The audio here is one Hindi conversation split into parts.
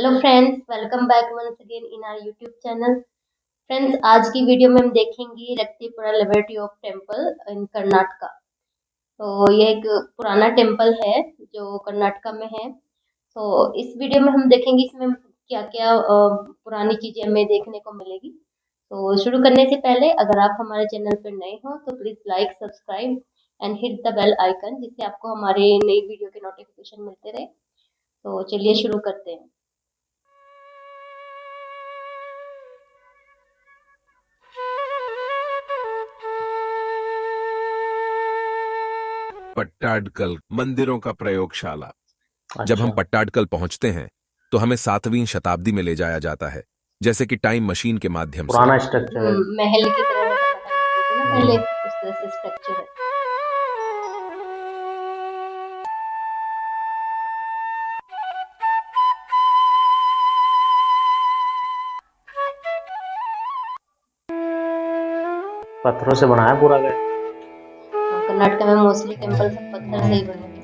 Hello friends, welcome back once again in our YouTube channel. Friends, आज की वीडियो में हम देखेंगे Raktipura liberty of temple in Karnataka. तो ये एक पुराना टेम्पल है जो कर्नाटका में है। तो इस वीडियो में हम देखेंगे इसमें क्या क्या पुरानी चीजें हमें देखने को मिलेगी। तो शुरू करने से पहले अगर आप हमारे चैनल पर नए हो तो please like, subscribe and hit the bell icon, जिससे आपको हमारे नई वीडियो के नोटिफिकेशन मिलते रहे। तो चलिए शुरू करते हैं। पट्टाडकल मंदिरों का प्रयोगशाला। जब हम अच्छा। पट्टाडकल पहुंचते हैं तो हमें 7वीं शताब्दी में ले जाया जाता है, जैसे कि टाइम मशीन के माध्यम से। पुराना स्ट्रक्चर है। महल की तरह जैसा महल होते थे ना पहले, उस तरह से स्ट्रक्चर है। पत्थरों से बना है पूरा घर। कर्नाटक में मोस्टली टेम्पल सब पत्थर से ही बने थे।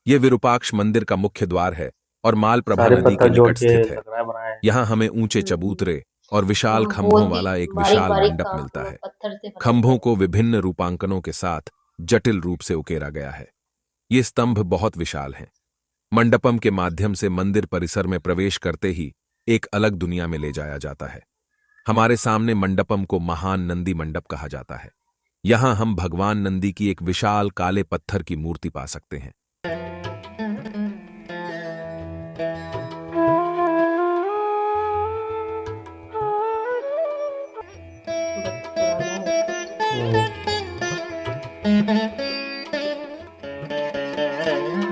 ये विरूपाक्ष मंदिर का मुख्य द्वार है और मालप्रभा सारे नदी के पत्थर जोड़ निकट के स्थित है। लग रहा है बनाया है। यहाँ हमें ऊंचे हम्म, चबूतरे और विशाल खंभों बहुत ही वाला एक बारीक विशाल बारीक मंडप काम मिलता है। पत्थर से बने खंभों हुए को विभिन्न रूपांकनों के साथ जटिल रूप से उकेरा गया है। ये स्तंभ बहुत विशाल हैं। मंडपम के माध्यम से मंदिर परिसर में प्रवेश करते ही एक अलग दुनिया में ले जाया जाता है। हमारे सामने मंडपम को महान नंदी मंडप कहा जाता है। यहाँ हम भगवान नंदी की एक विशाल काले पत्थर की मूर्ति पा सकते हैं। बहुत पुराना है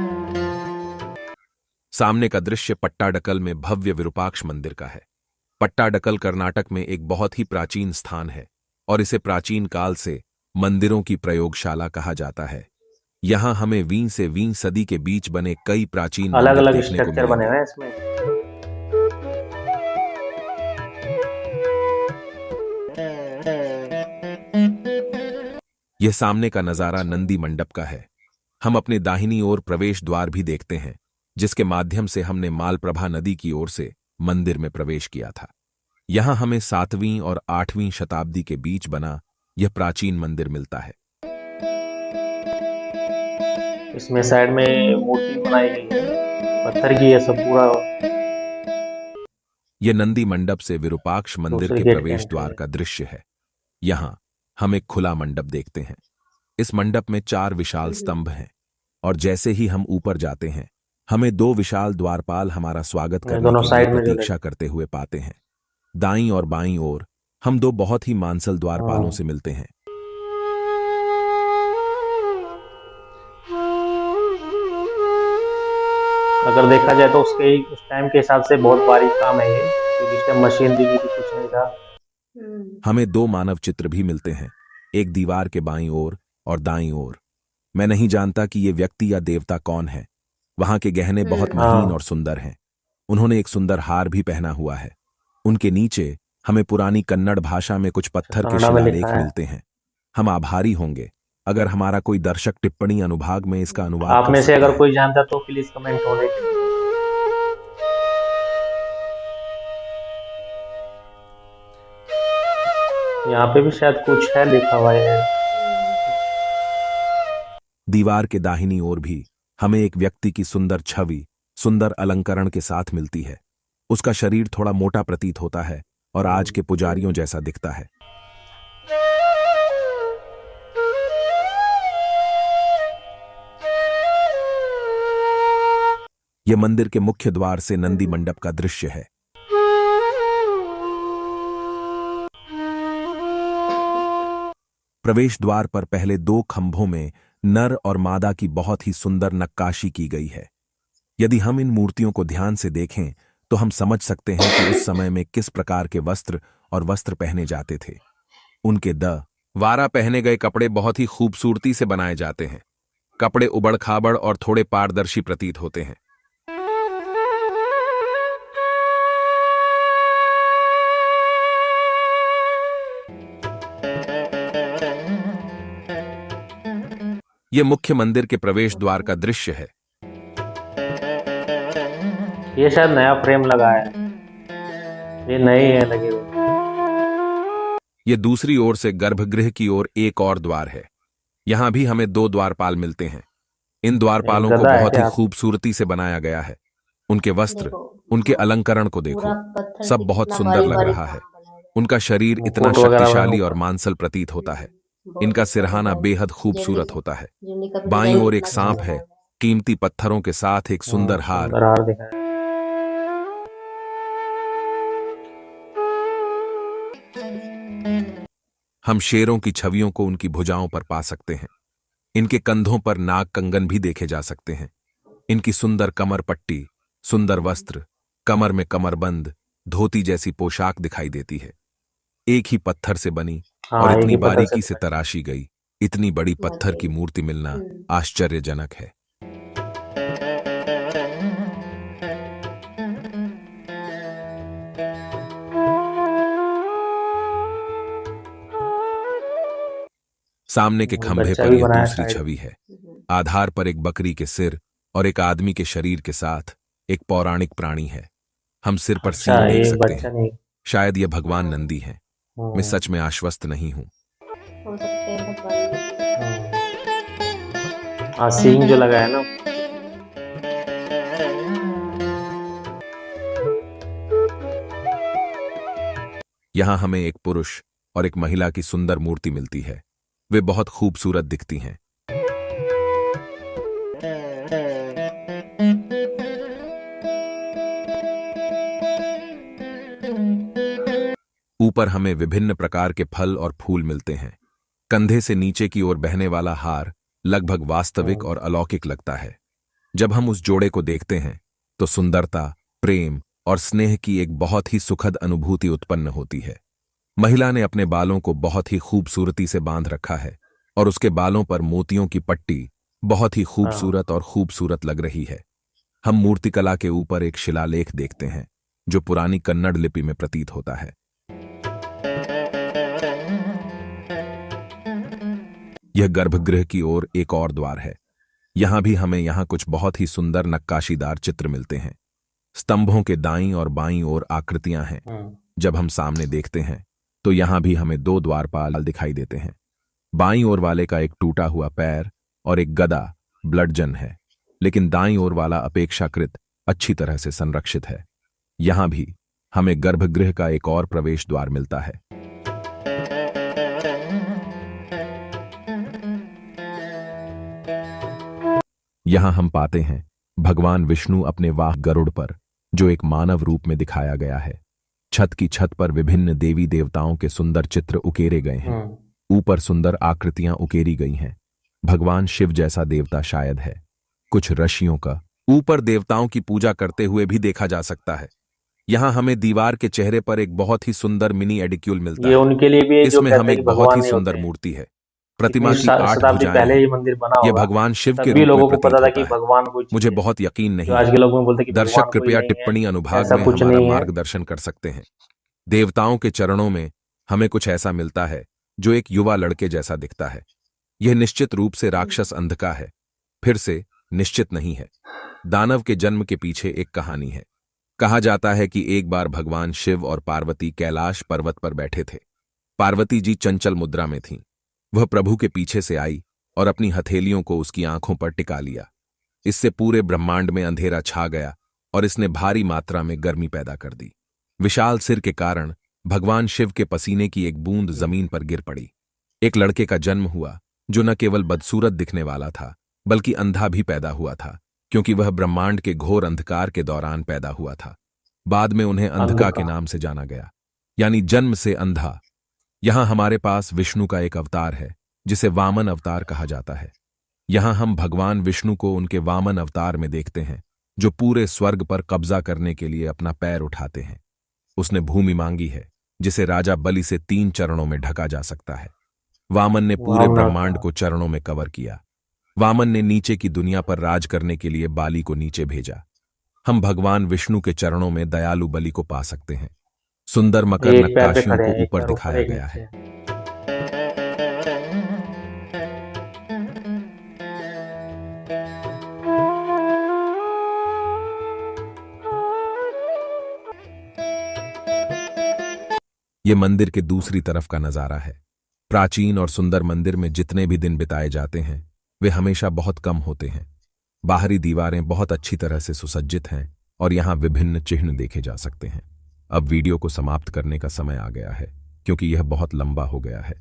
स्ट्रक्चर। सामने का दृश्य पट्टाडकल में भव्य विरूपाक्ष मंदिर का है। पट्टाडकल कर्नाटक में एक बहुत ही प्राचीन स्थान है और इसे प्राचीन काल से मंदिरों की प्रयोगशाला कहा जाता है। यहाँ हमें 20 से 20 सदी के बीच बने कई प्राचीन अलग मंदिर अलग देखने को स्ट्रक्चर बने मिलेंगे। हुए हैं इसमें। यह सामने का नजारा नंदी मंडप का है। हम अपने दाहिनी ओर प्रवेश द्वार भी देखते हैं, जिसके माध्यम से हमने मालप्रभा नदी की ओर से मंदिर में प्रवेश किया था। यहाँ हमें 7वीं और 8वीं शताब्दी के बीच बना यह प्राचीन मंदिर मिलता है। इसमें साइड में मूर्ति बनाई गई है, पत्थर की है सब पूरा। यह नंदी मंडप से विरूपाक्ष मंदिर दूसरे के गेट के प्रवेश एंट्री द्वार है। का दृश्य है। यहाँ हम एक खुला मंडप देखते हैं। इस मंडप में 4 विशाल स्तंभ हैं और जैसे ही हम ऊपर जाते हैं, हमें 2 विशाल द्वारपाल हमारा स्वागत ये करने दोनों के लिए साइड में जो प्रतीक्षा करते हुए पाते हैं। दाईं और बाईं ओर हम 2 बहुत ही मांसल द्वारपालों से मिलते हैं। अगर देखा जाए तो उसके उस टाइम के हिसाब से बहुत बारीक काम है ये, क्योंकि इस टाइम मशीन भी नहीं थी, कुछ नहीं था। हमें 2 मानव चित्र भी मिलते हैं, एक दीवार के बाईं ओर और दाईं ओर। मैं नहीं जानता कि ये व्यक्ति या देवता कौन है। वहां के गहने बहुत महीन और हाँ, सुंदर हैं। उन्होंने एक सुंदर हार भी पहना हुआ है। उनके नीचे हमें पुरानी कन्नड़ भाषा में कुछ पत्थर के कन्नड़ा में लिखा शिलालेख है। मिलते हैं। हम आभारी होंगे अगर हमारा कोई दर्शक टिप्पणी अनुभाग में इसका अनुवाद आप कर में से सकता अगर है। कोई जानता तो प्लीज कमेंट होने के लिए। यहाँ पे भी शायद कुछ है लिखा हुआ है। दीवार के दाहिनी ओर भी हमें एक व्यक्ति की सुंदर छवि सुंदर अलंकरण के साथ मिलती है। उसका शरीर थोड़ा मोटा प्रतीत होता है और आज के पुजारियों जैसा दिखता है। यह मंदिर के मुख्य द्वार से नंदी मंडप का दृश्य है। प्रवेश द्वार पर पहले 2 खंभों में नर और मादा की बहुत ही सुंदर नक्काशी की गई है। यदि हम इन मूर्तियों को ध्यान से देखें तो हम समझ सकते हैं कि उस समय में किस प्रकार के वस्त्र पहने जाते थे। उनके वारा पहने गए कपड़े बहुत ही खूबसूरती से बनाए जाते हैं। कपड़े उबड़-खाबड़ और थोड़े पारदर्शी प्रतीत होते हैं। यह मुख्य मंदिर के प्रवेश द्वार का दृश्य है। ये शायद नया फ्रेम लगा है, ये नए हैं लगे हुए। ये दूसरी ओर से गर्भगृह की ओर एक और द्वार है। यहां भी हमें दो द्वारपाल मिलते हैं। इन एक द्वारपालों को गधा है बहुत ही क्या? खूबसूरती से बनाया गया है। उनके वस्त्र, देखो, उनके हाँ, अलंकरण को पूरा देखो, पत्थर सब से बहुत कितना सुंदर भारी लग भारी रहा है। काम बनाया गया उनका शरीर इतना मुकुट वगैरह बना शक्तिशाली और ऊपर। मांसल प्रतीत होता है। बहुत इनका अच्छा सिरहाना डिजाइन, बेहद ज्वेलरी खूबसूरत होता है। ज्वेलरी का भी बाईं डिजाइन ओर कितना एक अच्छा सांप है, बनाया गया कीमती पत्थरों के साथ एक सुंदर हार। सुंदर हार दिखाया। हम शेरों की छवियों को उनकी भुजाओं पर पा सकते हैं। इनके कंधों पर नाग कंगन भी देखे जा सकते हैं। इनकी सुंदर कमर पट्टी, सुंदर वस्त्र, कमर में कमरबंद, धोती जैसी पोशाक दिखाई देती है। एक ही पत्थर से बनी और हाँ, एक इतनी ही पत्थर से बारीकी से बना। तराशी गई इतनी बड़ी पत्थर की वाकई। मूर्ति मिलना हम्म। आश्चर्यजनक है। सामने के खंभे बच्चा पर भी यह बनाया दूसरी साइड। छवि है। हम्म। आधार पर एक बकरी के सिर और एक आदमी के शरीर के साथ एक पौराणिक प्राणी है। हम सिर पर अच्छा, सींग देख ये सकते बच्चा हैं। नहीं। शायद यह भगवान नंदी हैं। मैं हम्म, सच में आश्वस्त नहीं हूं। हो सकते हैं भगवान जी। हाँ, सींग जो लगा है ना। यहां हमें एक पुरुष और एक महिला की सुंदर मूर्ति मिलती है। वे बहुत खूबसूरत दिखती हैं। ऊपर हमें विभिन्न प्रकार के फल और फूल मिलते हैं। कंधे से नीचे की ओर बहने वाला हार लगभग वास्तविक हम्म, और अलौकिक लगता है। जब हम उस जोड़े को देखते हैं तो सुंदरता, प्रेम और स्नेह की एक बहुत ही सुखद अनुभूति उत्पन्न होती है। महिला ने अपने बालों को बहुत ही खूबसूरती से बांध रखा है और उसके बालों पर मोतियों की पट्टी बहुत ही हाँ, खूबसूरत और खूबसूरत लग रही है। हम मूर्तिकला के ऊपर एक शिलालेख देखते हैं जो पुरानी कन्नड़ लिपि में प्रतीत होता है। यह गर्भगृह की ओर एक और द्वार है। यहां भी हमें यहां कुछ बहुत ही सुंदर नक्काशीदार चित्र मिलते हैं। स्तंभों के दाईं और बाईं ओर आकृतियां हैं। हम्म, जब हम सामने देखते हैं तो यहां भी हमें दो द्वारपाल दिखाई देते हैं। बाईं ओर वाले का एक टूटा हुआ पैर और एक गदा ब्लडजन है, लेकिन दाईं ओर वाला अपेक्षाकृत अच्छी तरह से संरक्षित है। यहां भी हमें गर्भगृह का एक और प्रवेश द्वार मिलता है। यहां हम पाते हैं भगवान विष्णु अपने वाह गरुड़ पर, जो एक मानव रूप में दिखाया गया है। छत की छत पर विभिन्न देवी देवताओं के सुंदर चित्र उकेरे गए हैं। हम्म। ऊपर सुंदर आकृतियां उकेरी गई हैं। भगवान शिव जैसा देवता शायद है। कुछ ऋषियों का ऊपर देवताओं की पूजा करते हुए भी देखा जा सकता है। यहां हमें दीवार के चेहरे पर एक बहुत ही सुंदर मिनी एडिक्यूल मिलता ये है। उनके लिए भी है जो इसमें हम कहते हैं कि एक बहुत भगवान ही नहीं सुंदर होते हैं। मूर्ति है। कितनी प्रतिमा की 8 शताब्दी भुजाएं पहले हैं। ये मंदिर बना यह होगा, भगवान शिव तब के भी रूप में लोगों को प्रतीत पता था कि होता है। भगवान कोई मुझे चीज है। बहुत यकीन जो नहीं आज है। के लोग में बोलते हैं कि दर्शक भगवान कोई कृपया नहीं है, टिप्पणी अनुभाग ऐसा में कुछ हमारा नहीं है। मार्गदर्शन कर सकते हैं। देवताओं के चरणों में हमें कुछ ऐसा मिलता है जो एक युवा लड़के जैसा दिखता है। यह निश्चित रूप से राक्षस अंधका है, फिर से निश्चित नहीं है। दानव के जन्म के पीछे एक कहानी है। कहा जाता है कि एक बार भगवान शिव और पार्वती कैलाश पर्वत पर बैठे थे। पार्वती जी चंचल मुद्रा में थीं। वह प्रभु के पीछे से आई और अपनी हथेलियों को उसकी आंखों पर टिका लिया। इससे पूरे ब्रह्मांड में अंधेरा छा गया और इसने भारी मात्रा में गर्मी पैदा कर दी। विशाल सिर के कारण भगवान शिव के पसीने की एक बूंद जमीन पर गिर पड़ी। एक लड़के का जन्म हुआ जो न केवल बदसूरत दिखने वाला था बल्कि अंधा भी पैदा हुआ था, क्योंकि वह ब्रह्मांड के घोर अंधकार के दौरान पैदा हुआ था। बाद में उन्हें अंधका के अंधका। नाम से जाना गया, यानी जन्म से अंधा। यहां हमारे पास विष्णु का एक अवतार है जिसे वामन अवतार कहा जाता है। यहां हम भगवान विष्णु को उनके वामन अवतार में देखते हैं, जो पूरे स्वर्ग पर कब्जा करने के लिए अपना पैर उठाते हैं। उसने भूमि मांगी है जिसे राजा बलि से 3 चरणों में ढका जा सकता है। वामन ने पूरे वामन ब्रह्मांड अवतार। को चरणों में कवर किया। वामन ने नीचे की दुनिया पर राज करने के लिए बाली को नीचे भेजा। हम भगवान विष्णु के चरणों में दयालु बलि को पा सकते हैं। सुंदर मकर ये एक पैर पे नक्काशियों खड़े को हैं, एक ऊपर पैर ऊपर दिखाया एक गया नीचे है। है। ये मंदिर के दूसरी तरफ का नजारा है। प्राचीन और सुंदर मंदिर में जितने भी दिन बिताए जाते हैं वे हमेशा बहुत कम होते हैं। बाहरी दीवारें बहुत अच्छी तरह से सुसज्जित हैं और यहाँ विभिन्न चिन्ह देखे जा सकते हैं। अब वीडियो को समाप्त करने का समय आ गया है क्योंकि यह बहुत लंबा हो गया है।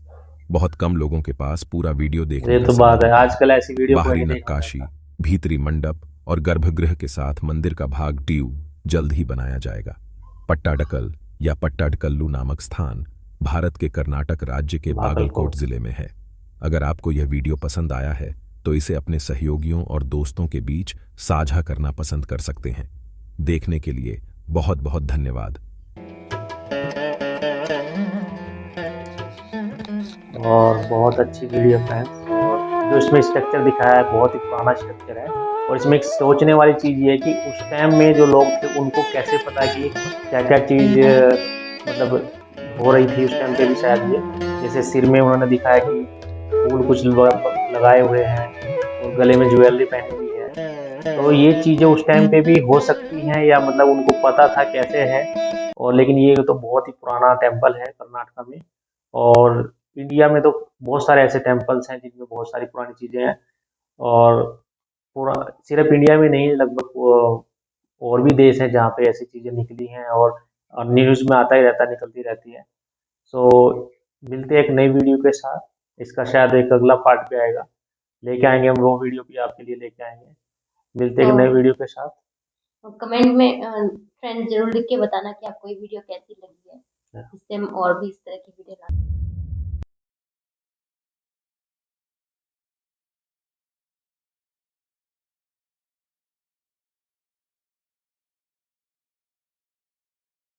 बहुत कम लोगों के पास पूरा वीडियो देखने ये का तो समय बात है, होता है। आजकल ऐसी वीडियो कोई बाहरी नहीं देखना नक्काशी, चाहता। भीतरी मंडप और गर्भगृह के साथ मंदिर का भाग ट्यू जल्द ही बनाया जाएगा। पट्टाडकल या पट्टाडकल्लू नामक स्थान भारत के कर्नाटक राज्य के बागलकोट जिले में है। अगर आपको यह वीडियो पसंद आया है तो इसे अपने सहयोगियों और दोस्तों के बीच साझा करना पसंद कर सकते हैं। देखने के लिए बहुत बहुत धन्यवाद। और बहुत अच्छी वीडियो फ्रेंड्स, और जो इसमें स्ट्रक्चर दिखाया है बहुत ही पुराना स्ट्रक्चर है। और इसमें एक सोचने वाली चीज़ ये है कि उस टाइम में जो लोग थे उनको कैसे पता कि क्या क्या चीज़ मतलब हो रही थी उस टाइम पे भी। शायद ये जैसे सिर में उन्होंने दिखाया कि फूल कुछ लगाए हुए हैं और गले में ज्वेलरी पहनी हुई है, तो ये चीज़ें उस टाइम पे भी हो सकती हैं या मतलब उनको पता था कैसे है। और लेकिन ये तो बहुत ही पुराना टेम्पल है कर्नाटका में। और इंडिया में तो बहुत सारे ऐसे टेम्पल्स हैं जिनमें बहुत सारी पुरानी चीज़ें हैं। और पूरा सिर्फ इंडिया में नहीं, लगभग और भी देश हैं जहाँ पे ऐसी चीज़ें निकली हैं और न्यूज़ में आता ही रहता है, निकलती रहती है। सो मिलते हैं एक नई वीडियो के साथ। इसका शायद एक अगला पार्ट भी आएगा, लेके आएंगे हम वो वीडियो भी आपके लिए लेके आएंगे। मिलते हैं एक नई तो वीडियो के साथ। कमेंट में फ्रेंड जरूर लिख के बताना कि आपको ये वीडियो कैसी लगी है, जिससे हम और भी इस तरह की वीडियो ला